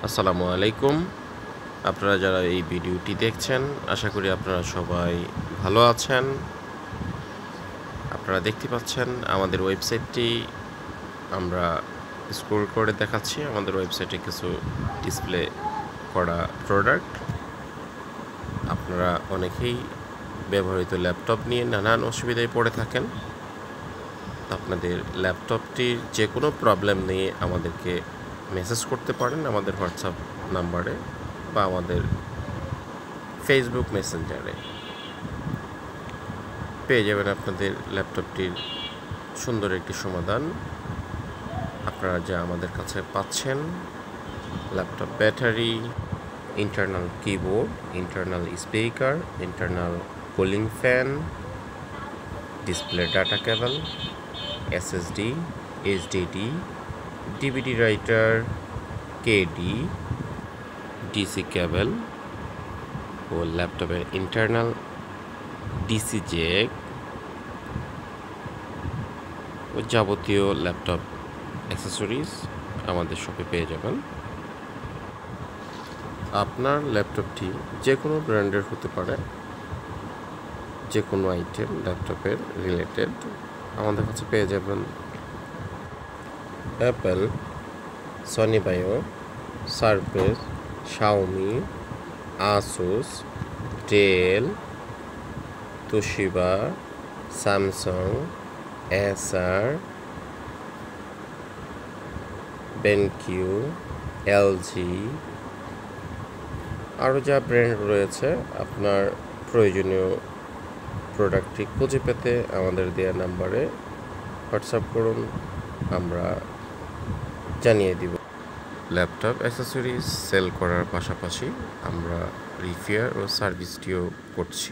আসসালামু আলাইকুম। আপনারা যারা এই ভিডিওটি দেখছেন, আশা করি আপনারা সবাই ভালো আছেন। আপনারা দেখতে পাচ্ছেন আমাদের ওয়েবসাইটটি আমরা স্ক্রল করে দেখাচ্ছি। আমাদের ওয়েবসাইটে কিছু ডিসপ্লে করা প্রোডাক্ট। আপনারা অনেকেই ব্যবহৃত ল্যাপটপ নিয়ে নানান অসুবিধায় পড়ে থাকেন। আপনাদের ল্যাপটপটির যে কোনো প্রবলেম নিয়ে আমাদেরকে মেসেজ করতে পারেন আমাদের হোয়াটসঅ্যাপ নাম্বারে বা আমাদের ফেসবুক মেসেঞ্জারে। পেয়ে যাবেন আপনাদের ল্যাপটপটির সুন্দর একটি সমাধান। আপনারা যা আমাদের কাছে পাচ্ছেন, laptop battery, internal keyboard, internal speaker, internal cooling fan, display data cable, SSD, HDD, DVD writer, কেডি, ডিসি কেবল ও ল্যাপটপের ইন্টারনাল ডিসি জ্যাক ও যাবতীয় ল্যাপটপ অ্যাক্সেসরিজ আমাদের শপে পেয়ে যাবেন। আপনার ল্যাপটপটি যে কোনো ব্র্যান্ডের হতে পারে, যে কোনো আইটেম ল্যাপটপের রিলেটেড আমাদের কাছে পেয়ে যাবেন। Apple, Sony Vaio, Surface, Xiaomi, Asus, Dell, Toshiba, Samsung, Acer, BenQ, LG, আরও যা ব্র্যান্ড রয়েছে, আপনার প্রয়োজনীয় প্রোডাক্টটি খুঁজে পেতে আমাদের দেওয়া নাম্বারে হোয়াটসঅ্যাপ করুন, আমরা জানিয়ে দিব। ল্যাপটপ অ্যাক্সেসরিজ সেল করার পাশাপাশি আমরা রিপেয়ার ও সার্ভিসটিও করছি।